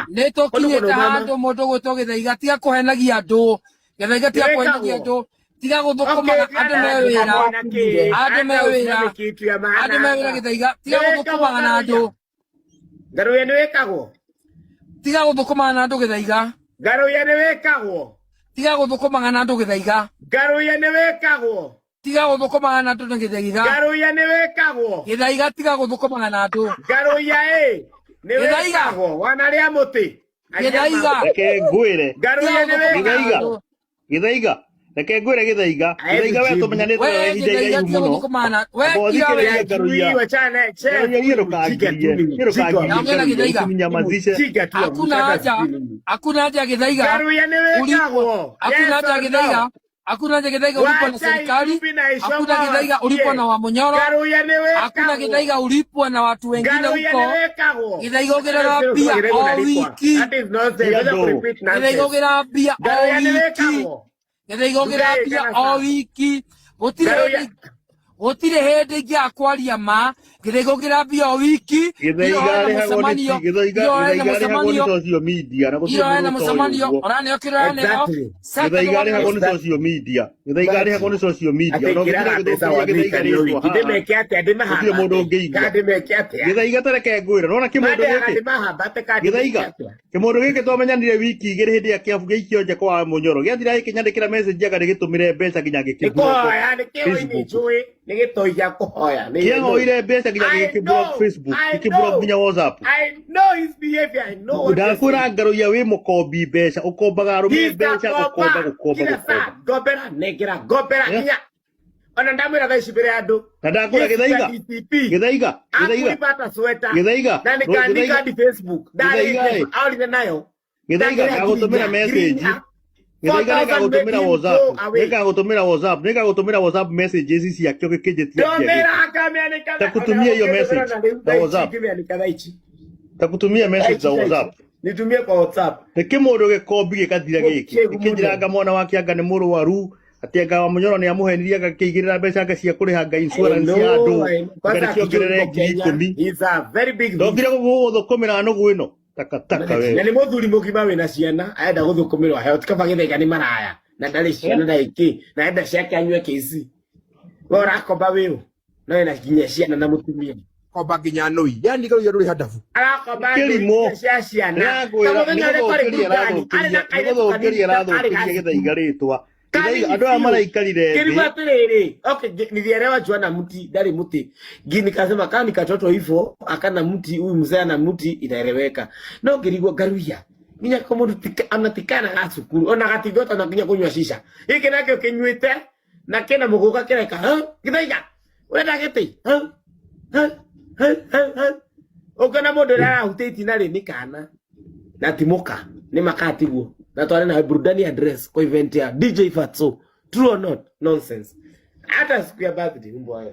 Neto kinyete handu mundu gwitwo Githaiga tiga kuhenagia andu. Githaiga tiga kuhenagia andu. Tiga guthukuma andu me wira. Andu me wira Githaiga tiga guthukuma na andu. Ngaruya ni wekagwo. Tiga guthukuma na andu Githaiga. Ngaruya ni wekagwo. Tiga guthukuma na andu Githaiga. Ngaruya ni wekagwo. Tiga guthukuma na andu Githaiga. Ngaruya ni wekagwo. Githaiga tiga guthukuma na andu. Ngaruya ni wekagwo. Wanaria muti. Githaiga. Reke ngwire. Ngaruya ni wekagwo. Githaiga. Reke ngwire Githaiga. Githaiga we tumenyanite we Githaiga yu muno. We kira we Ngaruya. Wachane che. Hakuna haja Githaiga. Ngaruya ni wekagwo. Hakuna haja Githaiga. Hakuna haja Githaiga ulipwa na serikali. Hakuna Githaiga ulipwa na Wamunyoro. Hakuna Githaiga ulipwa na watu wengine huko. Githaiga ugira bia all wiki. Githaiga ugira bia all wiki. Githaiga ugira bia all wiki. Gutire hindi ingi akwaria ma. Githaiga ugira bia all wiki. Githaiga mucemanio. Githaiga social media na gucira mucemanio. Orane okira neo. Githaiga ri hako ni social media. Githaiga ri hako ni social media. No Githaiga ri ho. Ndimeke ate ndimaha. Ndio mundu ngeigua. Ndimeke ate. Githaiga tareke ngwira. Nona kimundu giki. Githaiga. Kimundu giki twamenyanire wiki igiri hindi ya kiabu gikio nje kwa Munyoro. Giathira gikinyandikira message aga gitumire mbeca ginya gikibura. Nigitoya kuhoya. Kiahoire mbeca ginya gikibura Facebook. Gikibura ginya WhatsApp. I know his behavior. I know. Ndakura Ngaruya wi mukombi mbeca. Ukombaga rume mbeca ukomba. Gobera negira gobera nya. Ona ndamwira thaici mbere andu. Ndakura Githaiga. Githaiga. Akupata sweta. Githaiga. Na nikaandika di Facebook. Ndari auli nayo. Githaiga ngagutumira message. Githaiga ngagutumira WhatsApp. Ngagutumira WhatsApp messages ici ciakio gikinjitia. Takutumia hiyo message za WhatsApp. Takutumia message za WhatsApp. Nitumie kwa WhatsApp. Nikimundu gikombi gikathira giki. Ikinjiranga mwana wake anga ni murwaru. Atianga wa Munyoro ni amuhenirie agakigirira mbeca anga cia kuriha insurance ya andu. Ngariciongerere 10,000. He's a very big. Ndokire guthukumira nugu ino. Takataka we. Na ni muthuri mugima wina ciana aenda guthukumirwa health kaba Githaiga ni maraya. Na ndari ciana na iki. Na enda ciake anywe kisi. Wora koba wiu. Na ina kinya ciana na mutumia. Koba kinya noi. Yani Ngaruya ruri hadafu. Arakoba kilimo cia ciana. Kama ngare kore gudani. Githaiga ritwa. Andu aya maraikarire Kiriwa piriri. Okay, nilielewa Joana mti, dari mti. Gini kasema kani katoto hivyo, akana mti, huyu mzee ana mti itaeleweka. No kirigwa Ngaruya. Ninya komo anatikana gasukuru. Ona gatigota na kinya kunywa shisha. Hiki nakyo kinywite na kena muguka kireka. Githaiga. Wenda giti. Okana mundu rara huteti nari nikana. Na timoka ni makati guo. Na tware na burudani address kwa event ya DJ Fatso. True or not? Nonsense. Hata siku ya birthday mbwa hayo.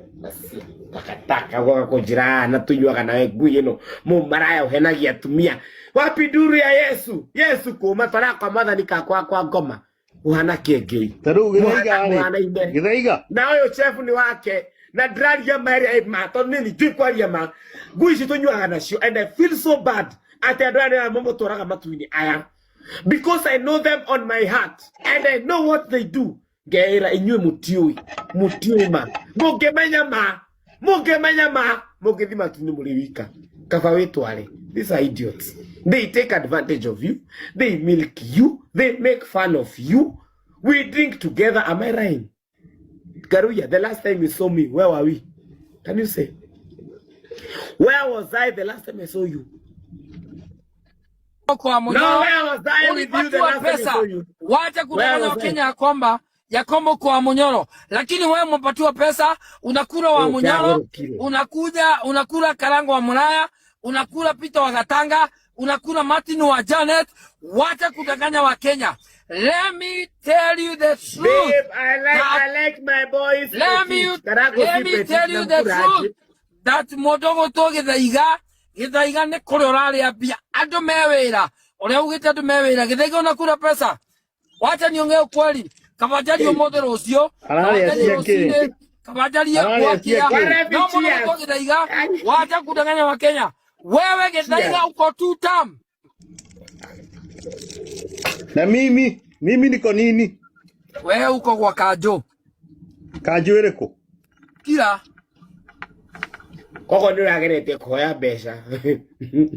Takataka kwa kujirana tunywa na wewe ino. Mu maraya uhenagia atumia. Wapi duru ya Yesu? Yesu kuma twara kwa madha kwa ngoma. Uhana kegei. Taru Githaiga. Githaiga. Na huyo chef ni wake. Na drag ya Mary Mato nini jikwa ya ma. Guishi tunywa na sio and I feel so bad. Ate adwane na mambo toraga matuini aya. Because I know them on my heart and I know what they do. Geira inywe mutiui ma. Mugemenya ma. Mugethima tuni muliwika. Kafa wetu wale. These are idiots. They take advantage of you. They milk you. They make fun of you. We drink together. Am I right? Ngaruya, the last time you saw me, where were we? Can you say? Where was I the last time I saw you? Kwa Munyoro, ulipatiwa pesa. Wacha kudanganya Wakenya kwamba ya kombo kwa Munyoro. Lakini wewe umepatiwa pesa, unakula wa Munyoro, unakula Karango wa Muraya, unakula Peter wa Gatanga, unakula Martin wa Janet. Wacha kudanganya Wakenya. Let me tell you the truth. Babe, I like my boys. Let me tell you the truth. That Modogo to Githaiga ne kore orare abia andu mewira ore ugite andu mewira Githaiga unakura pesa. Wacha niongee ukweli. Kabajali omothe rucio kabajali ya kuakia no Modogo to Githaiga. Wacha kudanganya Wakenya. Wewe Githaiga uko 2 term. Na mimi niko nini? Wewe uko kwa Kanjo. Kanjo iriko? Kira. Koko ndio agerete koya besha.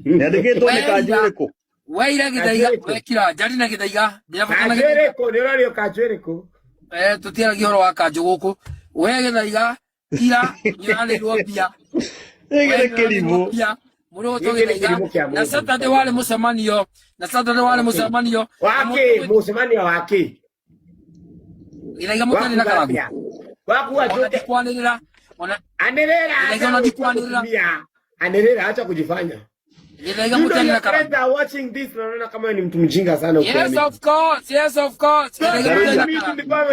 Yandikitwo ni Kanjo iriko? Wewe ira Githaiga, wewe kira, jari na Githaiga. Kanjo iriko, ndio Kanjo iriko. Tutiara gihoro wa Kanjo guku. Wewe Githaiga, kira, nyaralirwo bia. Egere kelimo. Muro to Githaiga. Na Saturday wale mucemanio. Wake, mucemanio wake. Githaiga mutani na karamu. Wakuwa jote kwanirira. Anelera acha kujifanya. Githaiga mutani na karamu. Friends are watching this naona kama ni mtu mjinga sana ukiamini. Yes of course.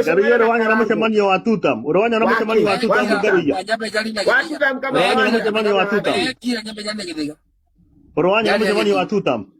Garuya rawanya na mshamanio wa tutam. Rawanya na mshamanio wa tutam Garuya. Watu kama rawanya na mshamanio wa tutam. Kira nyambe jana Githaiga. Rawanya na mshamanio wa tutam.